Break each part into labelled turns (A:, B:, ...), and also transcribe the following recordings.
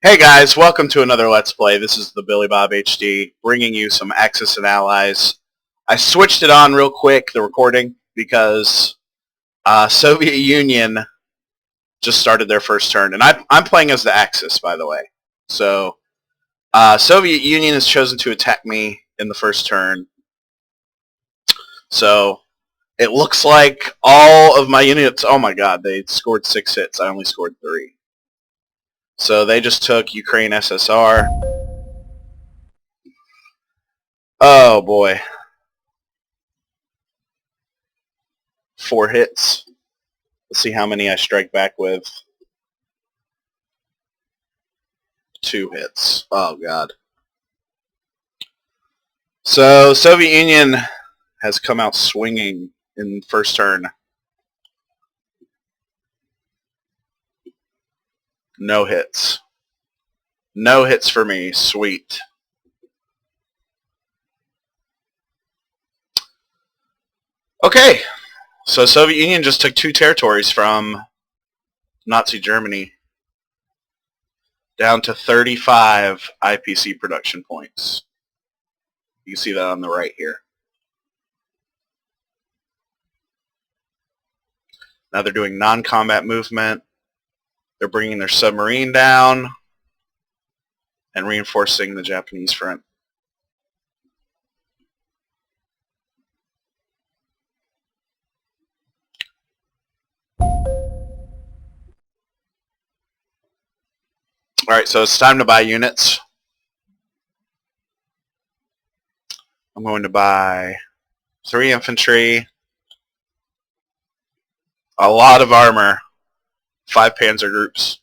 A: Hey guys, welcome to another Let's Play. This is TheBillyBobHD, bringing you some Axis and Allies. I switched it on real quick, the recording, because Soviet Union just started their first turn, and I'm playing as the Axis, by the way. So, Soviet Union has chosen to attack me in the first turn. So, it looks like all of my units, oh my god, they scored 6 hits. I only scored 3. So they just took Ukraine SSR. Oh boy. 4 hits. Let's see how many I strike back with. 2 hits. Oh god. So Soviet Union has come out swinging in first turn. No hits. No hits for me. Sweet. Okay. So Soviet Union just took 2 territories from Nazi Germany down to 35 IPC production points. You can see that on the right here. Now they're doing non-combat movement. They're bringing their submarine down and reinforcing the Japanese front. Alright, so it's time to buy units. I'm going to buy 3 infantry, a lot of armor, 5 panzer groups,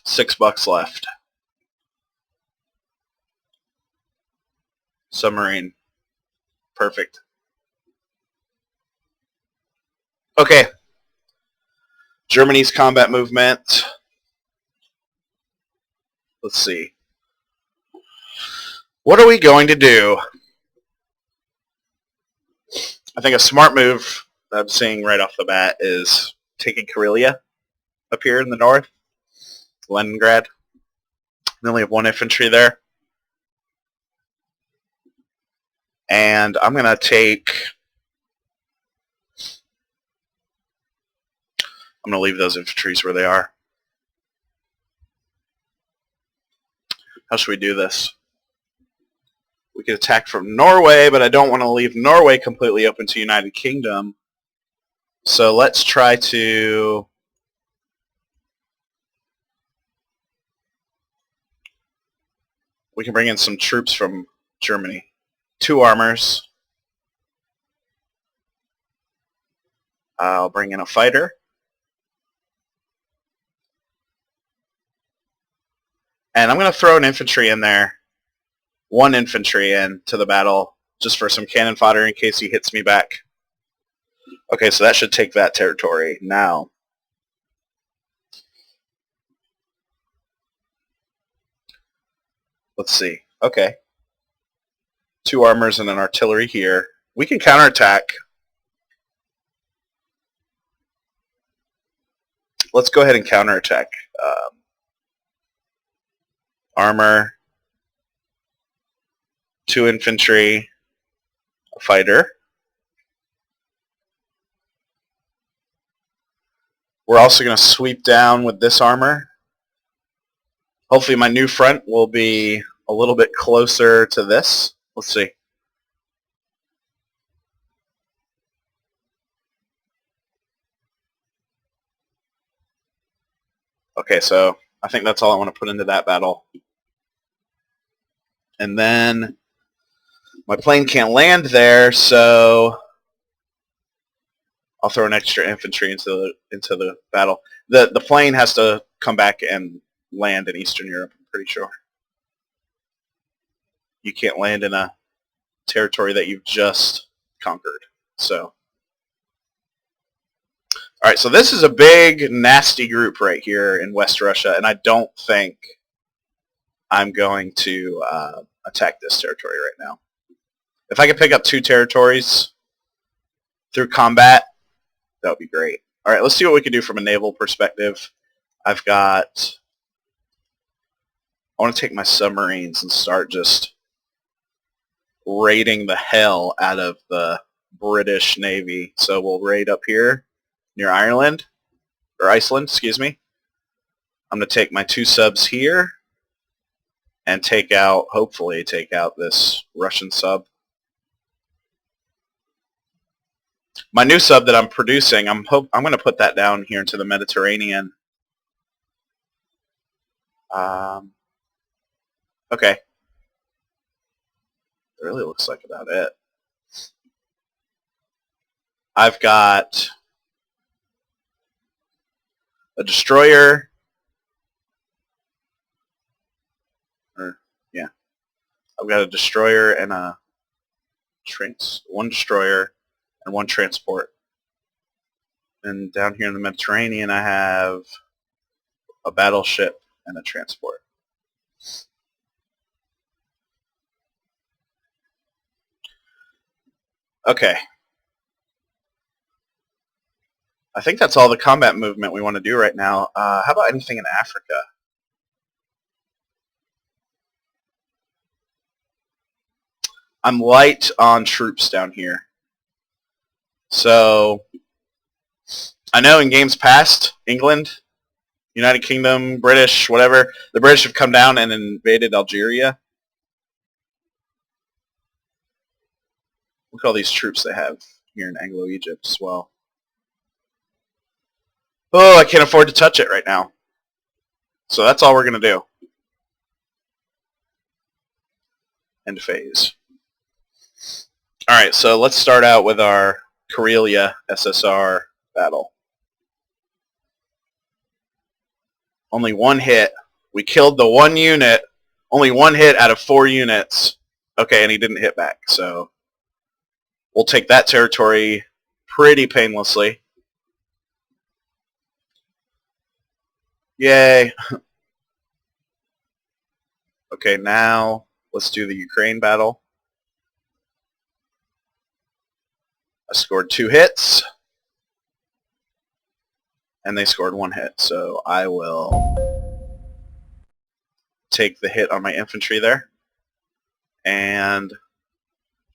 A: $6 left. Submarine. Perfect. Okay. Germany's combat movement. Let's see. What are we going to do? I think a smart move that I'm seeing right off the bat is taking Karelia up here in the north. Leningrad. We only have 1 infantry there. And I'm going to take... I'm going to leave those infantries where they are. How should we do this? We could attack from Norway, but I don't want to leave Norway completely open to United Kingdom. So let's try to... We can bring in some troops from Germany. 2 armors. I'll bring in a fighter. And I'm going to throw an infantry in there. 1 infantry in to the battle, just for some cannon fodder in case he hits me back. Okay, so that should take that territory. Now, let's see. Okay. 2 armors and an artillery here. We can counterattack. Let's go ahead and counterattack. Armor, 2 infantry, a fighter. We're also going to sweep down with this armor. Hopefully my new front will be a little bit closer to this. Let's see. Okay, so I think that's all I want to put into that battle. And then my plane can't land there, so I'll throw an extra infantry into the battle. The plane has to come back and land in Eastern Europe, I'm pretty sure. You can't land in a territory that you've just conquered. So, alright, so this is a big, nasty group right here in West Russia, and I don't think I'm going to attack this territory right now. If I could pick up 2 territories through combat, that would be great. Alright, let's see what we can do from a naval perspective. I've got I want to take my submarines and start just raiding the hell out of the British Navy. So we'll raid up here near Ireland, or Iceland, excuse me. I'm going to take my 2 subs here and take out, hopefully take out this Russian sub. My new sub that I'm producing, I'm going to put that down here into the Mediterranean. Okay. It really looks like about it. I've got a destroyer, or yeah, I've got a destroyer and a one destroyer and 1 transport. And down here in the Mediterranean, I have a battleship and a transport. Okay. I think that's all the combat movement we want to do right now. How about anything in Africa? I'm light on troops down here. So, I know in games past, England, United Kingdom, British, whatever, the British have come down and invaded Algeria. Look at all these troops they have here in Anglo-Egypt as well. Oh, I can't afford to touch it right now. So that's all we're going to do. End phase. Alright, so let's start out with our Karelia SSR battle. Only 1 hit. We killed the 1 unit. Only 1 hit out of 4 units. Okay, and he didn't hit back, so we'll take that territory pretty painlessly. Yay. Okay, now let's do the Ukraine battle. I scored 2 hits, and they scored 1 hit, so I will take the hit on my infantry there, and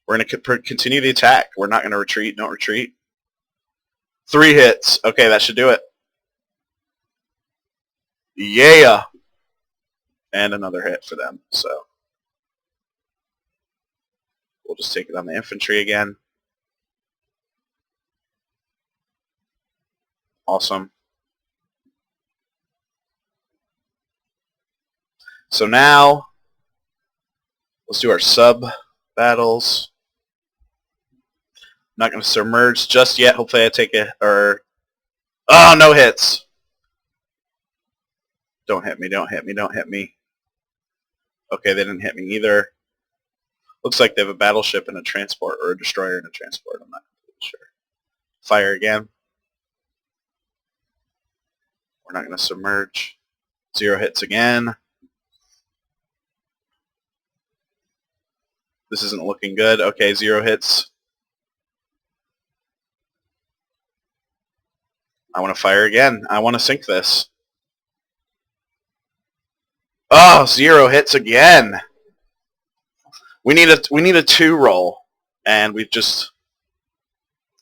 A: we're going to continue the attack. We're not going to retreat. Don't retreat. 3 hits. Okay, that should do it. Yeah! And another hit for them, so we'll just take it on the infantry again. Awesome. So now, let's do our sub battles. Not going to submerge just yet. Hopefully I take it, or... Oh, no hits! Don't hit me, don't hit me, don't hit me. Okay, they didn't hit me either. Looks like they have a battleship and a transport, or a destroyer and a transport. I'm not completely sure. Fire again. We're not going to submerge. 0 hits again. This isn't looking good. Okay, 0 hits. I want to fire again. I want to sink this. Oh, 0 hits again. We need a 2 roll, and we just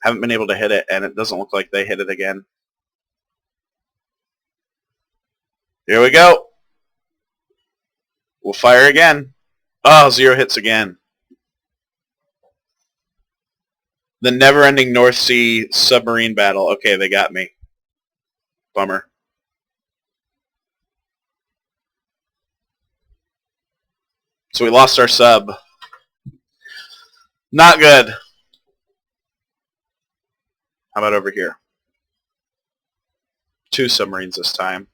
A: haven't been able to hit it, and it doesn't look like they hit it again. Here we go. We'll fire again. Oh, 0 hits again. The never-ending North Sea submarine battle. Okay, they got me. Bummer. So we lost our sub. Not good. How about over here? 2 submarines this time.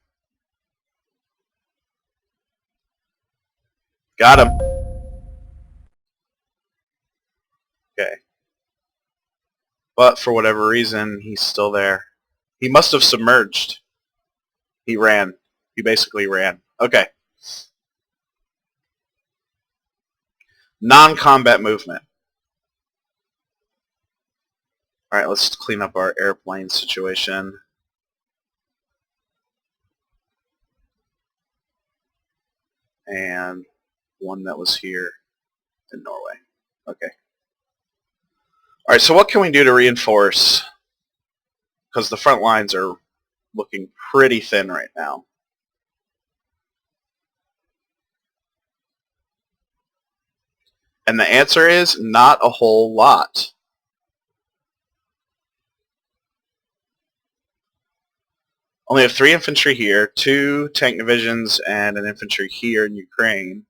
A: Got him. Okay. But for whatever reason, he's still there. He must have submerged. He ran. He basically ran. Okay. Non-combat movement. Alright, let's clean up our airplane situation. and one that was here in Norway. Okay. All right, so what can we do to reinforce? Because the front lines are looking pretty thin right now. And the answer is not a whole lot. Only have 3 infantry here, 2 tank divisions, and an infantry here in Ukraine.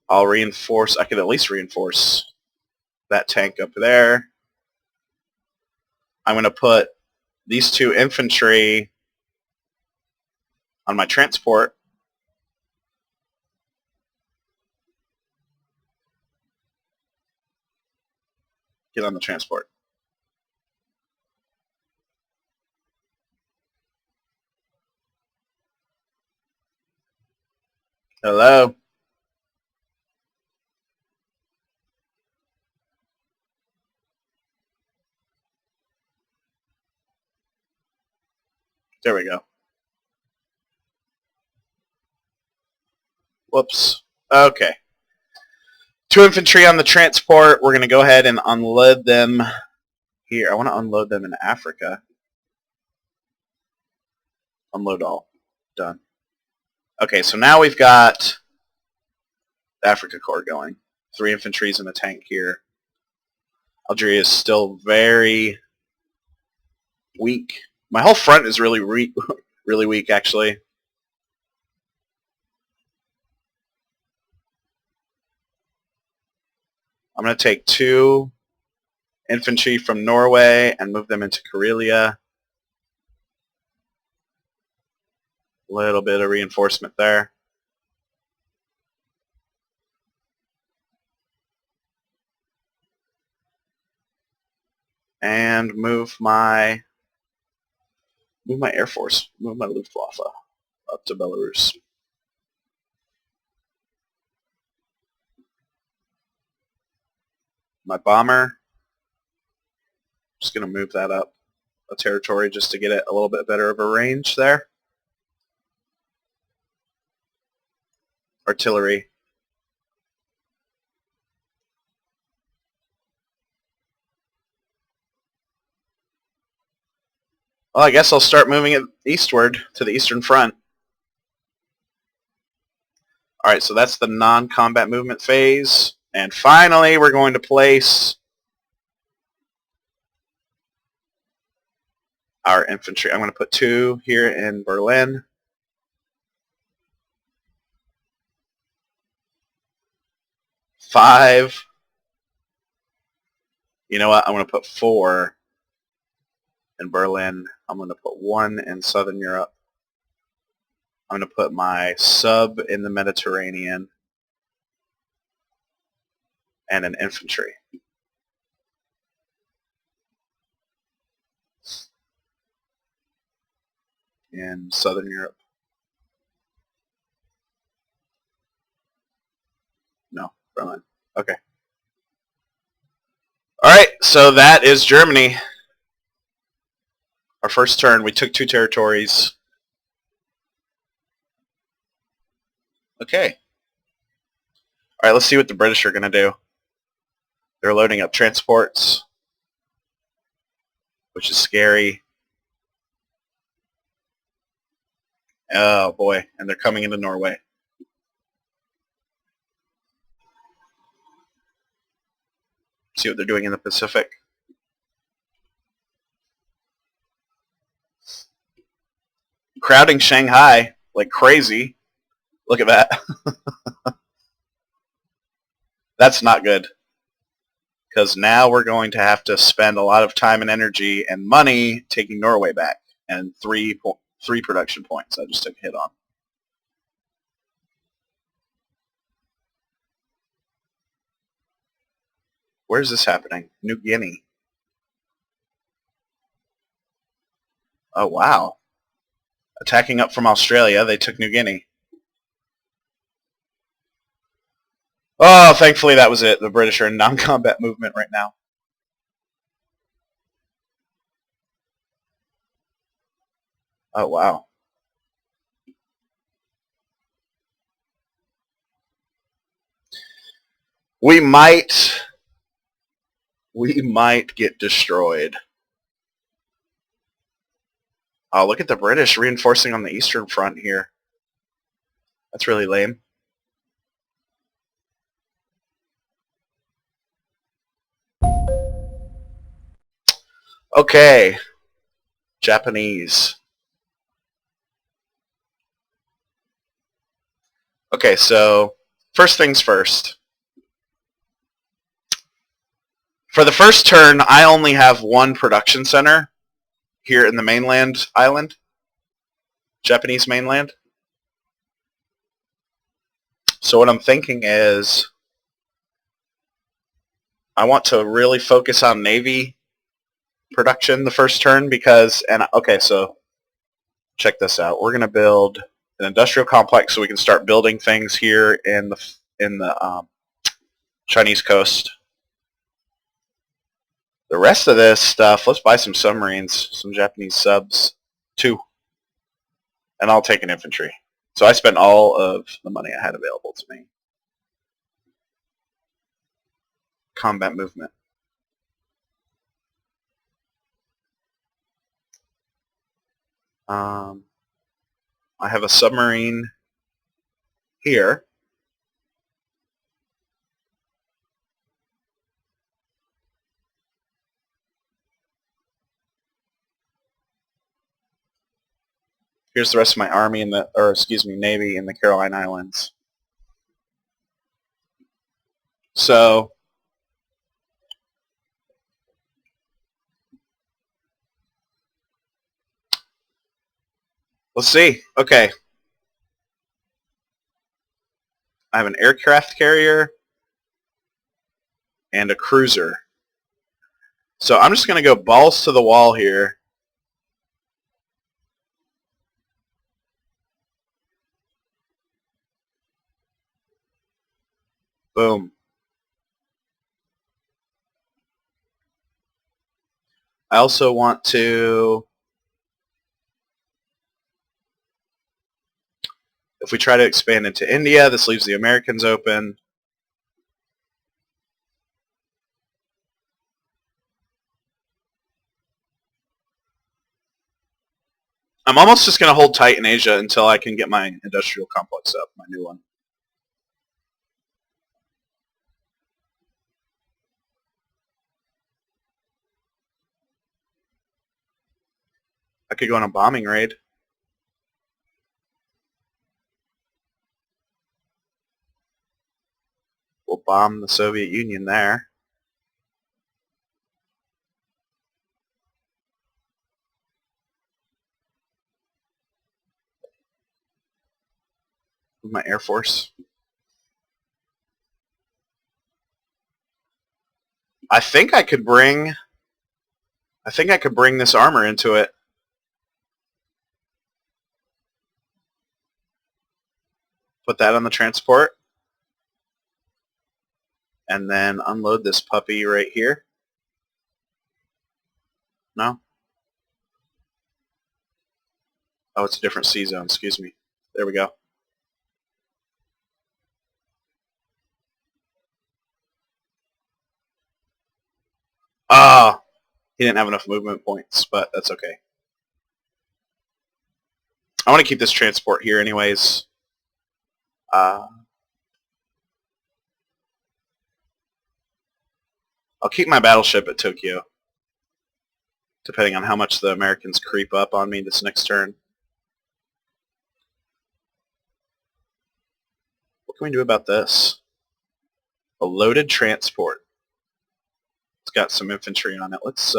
A: I'll reinforce, I could at least reinforce that tank up there. I'm going to put these 2 infantry on my transport. Get on the transport. Hello? There we go. Whoops. Okay. 2 infantry on the transport. We're going to go ahead and unload them here. I want to unload them in Africa. Unload all. Done. Okay, so now we've got the Africa Corps going. 3 infantries and a tank here. Algeria is still very weak. My whole front is really really weak, actually. I'm going to take 2 infantry from Norway and move them into Karelia. A little bit of reinforcement there. And move my Air Force, move my Luftwaffe up to Belarus. My bomber, just going to move that up a territory just to get it a little bit better of a range there. Artillery. Well, I guess I'll start moving it eastward to the eastern front. Alright, so that's the non-combat movement phase. And finally, we're going to place our infantry. I'm going to put 2 here in Berlin. 5. You know what? I'm going to put 4 in Berlin. I'm going to put 1 in Southern Europe. I'm going to put my sub in the Mediterranean and an infantry. In Southern Europe. No, Berlin. Okay. Alright, so that is Germany. Our first turn, we took 2 territories. Okay. Alright, let's see what the British are going to do. They're loading up transports, which is scary. Oh boy, and they're coming into Norway. See what they're doing in the Pacific. Crowding Shanghai like crazy. Look at that. That's not good. Because now we're going to have to spend a lot of time and energy and money taking Norway back. And 3 production points I just took a hit on. Where's this happening? New Guinea. Oh, wow. Attacking up from Australia, they took New Guinea. Oh, thankfully that was it. The British are in non-combat movement right now. Oh, wow. We might get destroyed. Oh, look at the British reinforcing on the Eastern Front here. That's really lame. Okay. Japanese. Okay, so first things first. For the first turn, I only have one production center here in the mainland island, Japanese mainland. So what I'm thinking is I want to really focus on Navy production the first turn because, and okay, so check this out. We're going to build an industrial complex so we can start building things here in the Chinese coast. The rest of this stuff, let's buy some submarines, some Japanese subs, 2, and I'll take an infantry. So I spent all of the money I had available to me. Combat movement. I have a submarine here. Here's the rest of my army in the, or excuse me, Navy in the Caroline Islands. So let's see. Okay. I have an aircraft carrier and a cruiser. So I'm just going to go balls to the wall here. Boom. I also want to, if we try to expand into India, this leaves the Americans open. I'm almost just going to hold tight in Asia until I can get my industrial complex up, my new one. I could go on a bombing raid. We'll bomb the Soviet Union there. With my Air Force. I think I could bring this armor into it. Put that on the transport. And then unload this puppy right here. No? Oh, it's a different sea zone. Excuse me. There we go. Ah, he didn't have enough movement points, but that's okay. I want to keep this transport here anyways. I'll keep my battleship at Tokyo, depending on how much the Americans creep up on me this next turn. What can we do about this? A loaded transport. It's got some infantry on it. Let's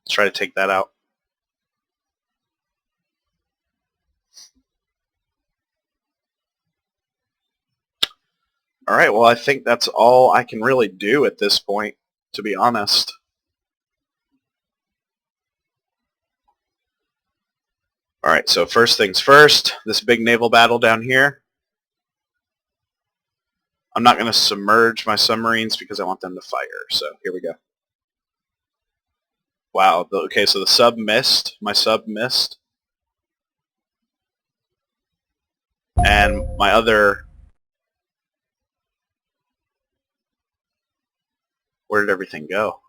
A: try to take that out. All right, well, I think that's all I can really do at this point, to be honest. All right, so first things first, this big naval battle down here. I'm not going to submerge my submarines because I want them to fire. So here we go. Wow. Okay, so the sub missed. My sub missed. And my other... Where did everything go?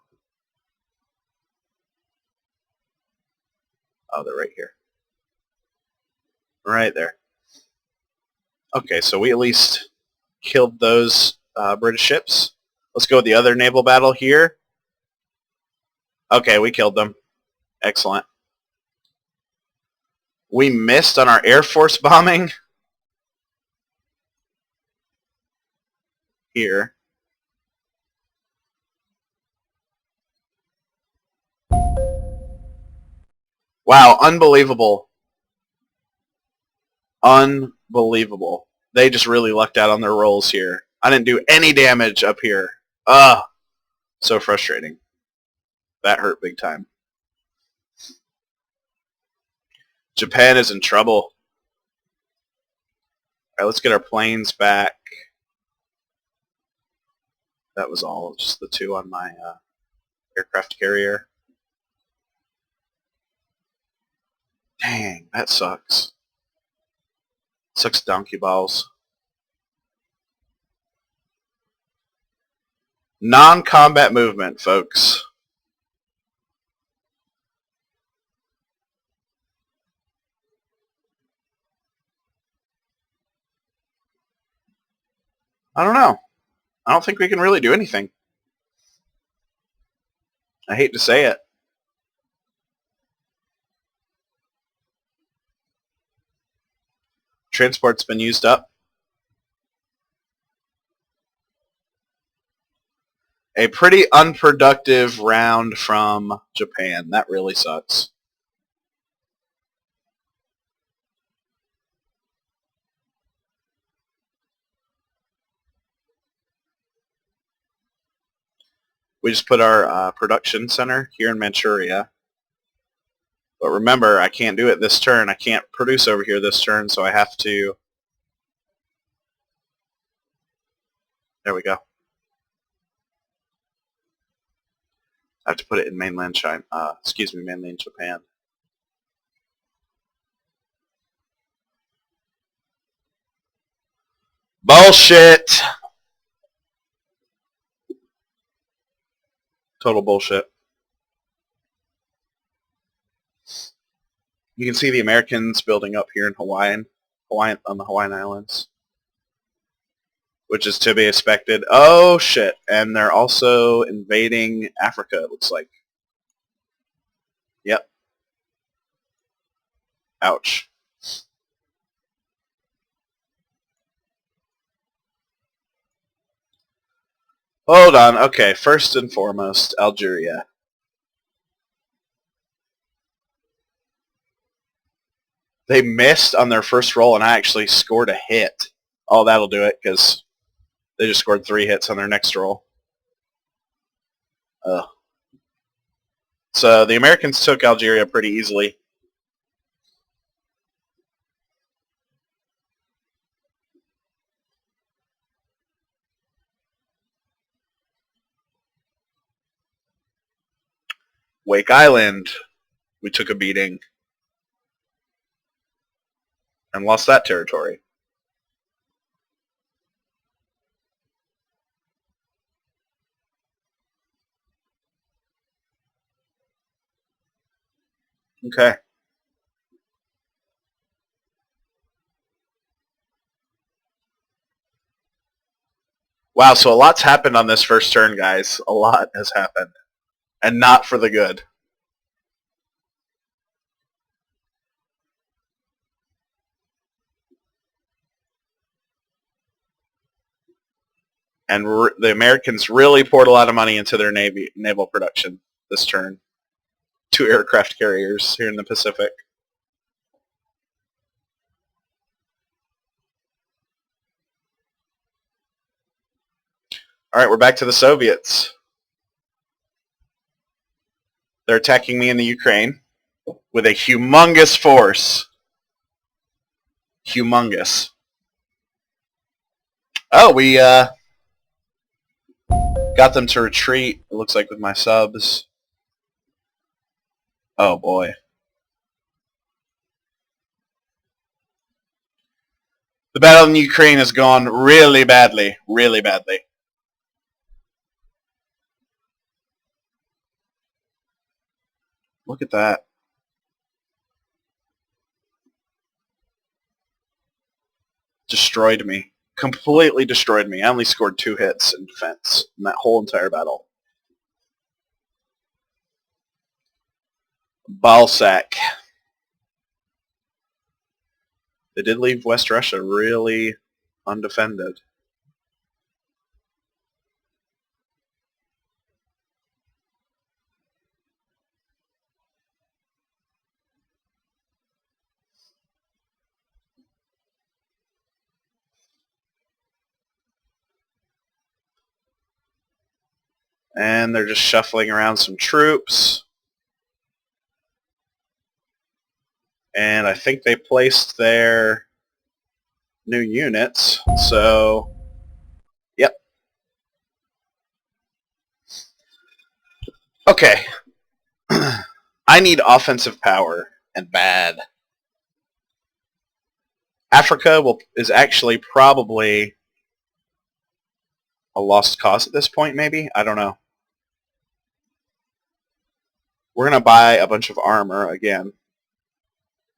A: Oh, they're right here. Right there. Okay, so we at least killed those British ships. Let's go with the other naval battle here. Okay, we killed them. Excellent. We missed on our Air Force bombing. Here. Wow, unbelievable. Unbelievable. They just really lucked out on their rolls here. I didn't do any damage up here. Ugh. So frustrating. That hurt big time. Japan is in trouble. Alright, let's get our planes back. That was all, just the two on my aircraft carrier. Dang, that sucks. Sucks donkey balls. Non-combat movement, folks. I don't know. I don't think we can really do anything. I hate to say it. Transport's been used up. A pretty unproductive round from Japan. That really sucks. We just put our production center here in Manchuria. But remember, I can't do it this turn. I can't produce over here this turn, so I have to... There we go. I have to put it in mainland China. Mainland Japan. Bullshit! Total bullshit. You can see the Americans building up here in Hawaii on the Hawaiian Islands, which is to be expected. Oh shit! And they're also invading Africa. It looks like. Yep. Ouch. Hold on. Okay. First and foremost, Algeria. They missed on their first roll, and I actually scored a hit. Oh, that'll do it, because they just scored 3 hits on their next roll. So the Americans took Algeria pretty easily. Wake Island, we took a beating and lost that territory. Okay. Wow, so a lot's happened on this first turn, guys. A lot has happened. And not for the good. And the Americans really poured a lot of money into their naval production this turn. 2 aircraft carriers here in the Pacific. All right, we're back to the Soviets. They're attacking me in the Ukraine with a humongous force. Humongous. Oh, we Got them to retreat, it looks like, with my subs. Oh boy. The battle in Ukraine has gone really badly. Really badly. Look at that. Destroyed me. Completely destroyed me. I only scored 2 hits in defense in that whole entire battle. Balsac. They did leave West Russia really undefended. And they're just shuffling around some troops. And I think they placed their new units. So, yep. Okay. I need offensive power, and bad. Africa is actually probably a lost cause at this point, maybe? I don't know. We're going to buy a bunch of armor again.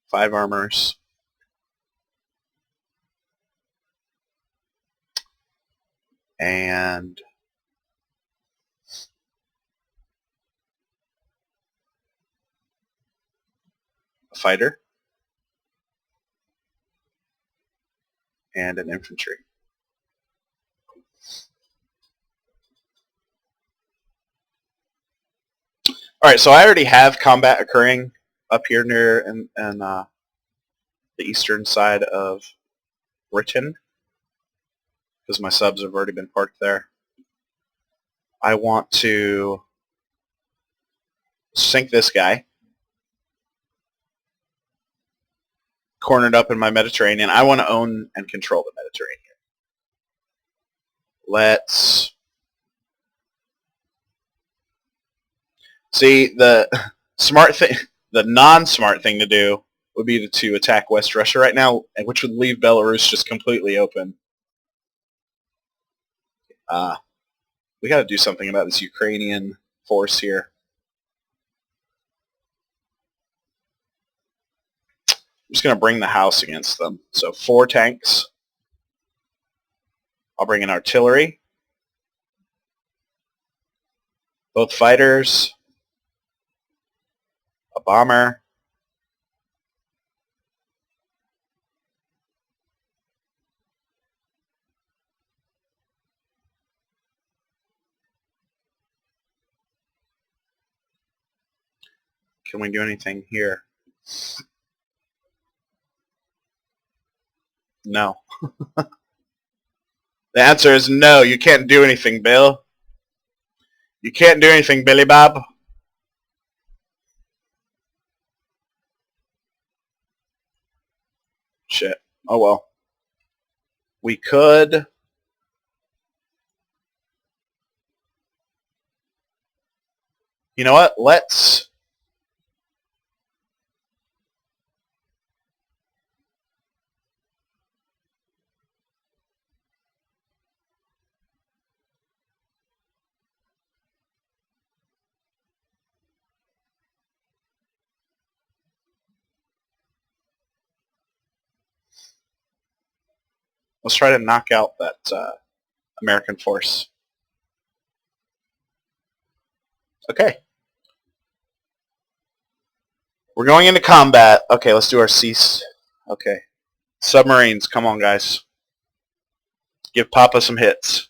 A: 5 armors. And a fighter. And an infantry. Alright, so I already have combat occurring up here near in the eastern side of Britain, because my subs have already been parked there. I want to sink this guy. Cornered up in my Mediterranean. I want to own and control the Mediterranean. Let's see, the smart thing, the non-smart thing to do would be to attack West Russia right now, which would leave Belarus just completely open. We got to do something about this Ukrainian force here. I'm just going to bring the house against them. So 4 tanks. I'll bring in artillery. Both fighters. A bomber. Can we do anything here? No. The answer is no. You can't do anything, Bill. You can't do anything, Billy Bob. Shit. Oh well. We could. You know what? Let's try to knock out that American force. Okay. We're going into combat. Okay, let's do our cease. Okay. Submarines, come on, guys. Give Papa some hits.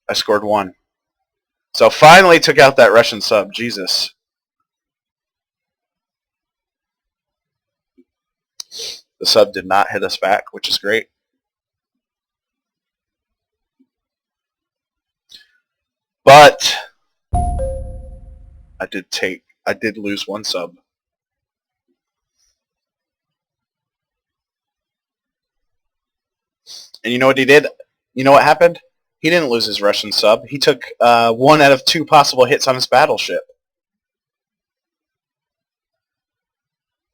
A: I scored 1. So finally took out that Russian sub. Jesus. The sub did not hit us back, which is great. But I did lose 1 sub. And you know what he did? You know what happened? He didn't lose his Russian sub. He took 1 out of 2 possible hits on his battleship.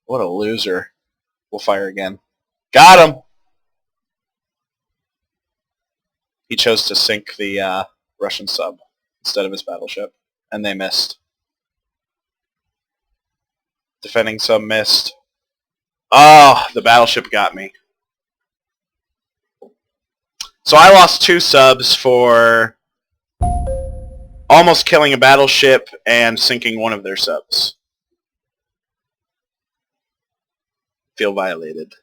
A: What a loser. We'll fire again. Got him! He chose to sink the Russian sub instead of his battleship, and they missed. Defending sub missed. Oh, the battleship got me. So I lost 2 subs for almost killing a battleship and sinking one of their subs. Feel violated.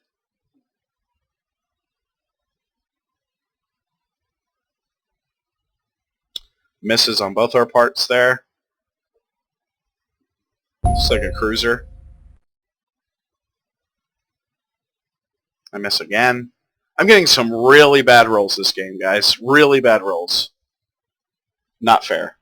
A: Misses on both our parts there. It's like a cruiser. I miss again. I'm getting some really bad rolls this game, guys. Really bad rolls. Not fair.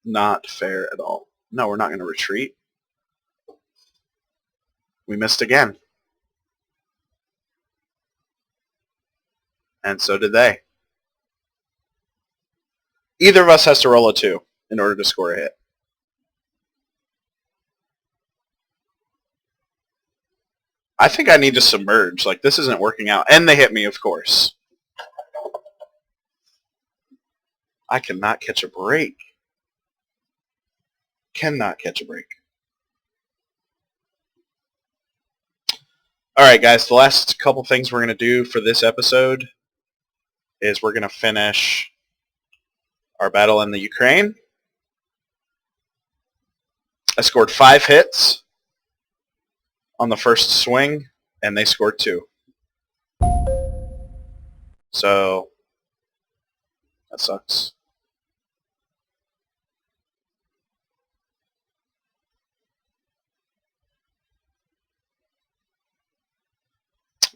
A: Not fair at all. No, we're not going to retreat. We missed again. And so did they. Either of us has to roll a 2 in order to score a hit. I think I need to submerge. Like, this isn't working out. And they hit me, of course. I cannot catch a break. Cannot catch a break. Alright, guys. The last couple things we're going to do for this episode is we're going to finish our battle in the Ukraine. I scored 5 hits on the first swing, and they scored 2. So, that sucks.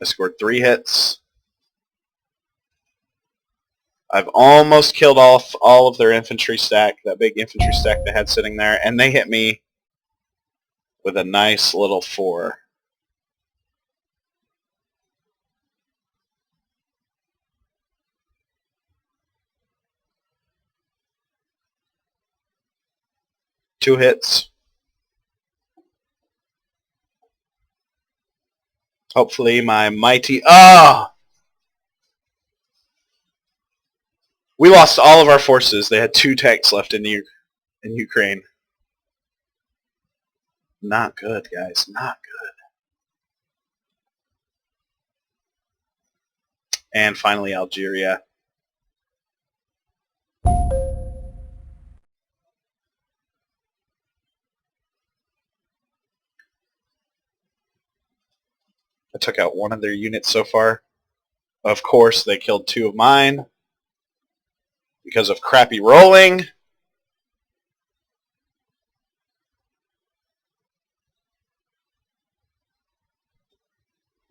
A: I scored 3 hits. I've almost killed off all of their infantry stack, that big infantry stack they had sitting there, and they hit me with a nice little 4. Two hits. Hopefully my mighty... Ah! We lost all of our forces. They had 2 tanks left in Ukraine. Not good, guys. Not good. And finally, Algeria. I took out 1 of their units so far. Of course, they killed 2 of mine because of crappy rolling.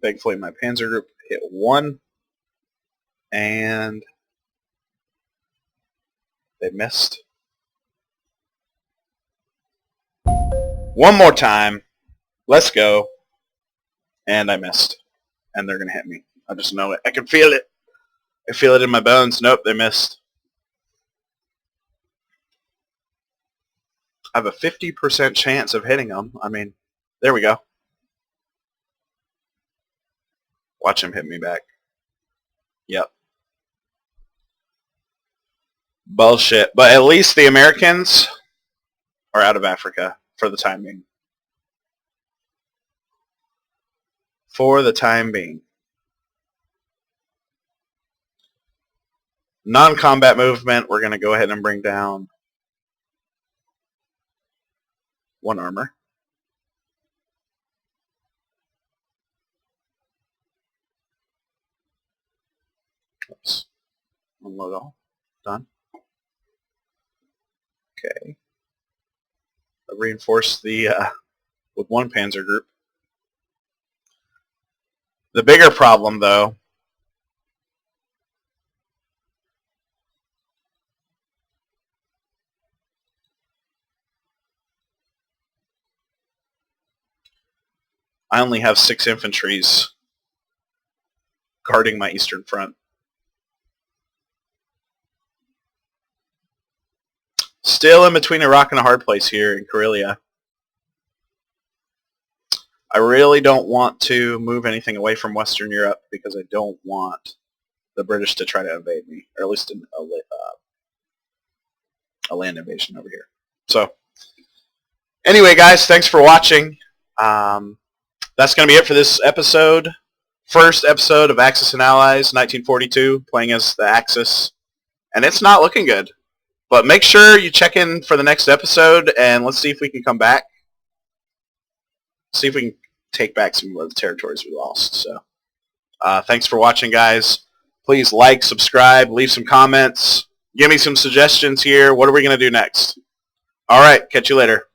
A: Thankfully, my panzer group hit 1, and they missed. One more time. Let's go. And I missed. And they're going to hit me. I just know it. I can feel it. I feel it in my bones. Nope, they missed. I have a 50% chance of hitting them. I mean, there we go. Watch him hit me back. Yep. Bullshit. But at least the Americans are out of Africa for the time being. For the time being. Non-combat movement, we're going to go ahead and bring down 1 armor. Oops. Unload all. Done. Okay. I reinforced the with 1 panzer group. The bigger problem, though, I only have 6 infantries guarding my eastern front. Still in between a rock and a hard place here in Karelia. I really don't want to move anything away from Western Europe because I don't want the British to try to invade me, or at least a land invasion over here. So, anyway, guys, thanks for watching. That's going to be it for this episode. First episode of Axis and Allies, 1942, playing as the Axis. And it's not looking good. But make sure you check in for the next episode, and let's see if we can come back. See if we can take back some of the territories we lost. So, thanks for watching, guys. Please like, subscribe, leave some comments. Give me some suggestions here. What are we going to do next? All right, catch you later.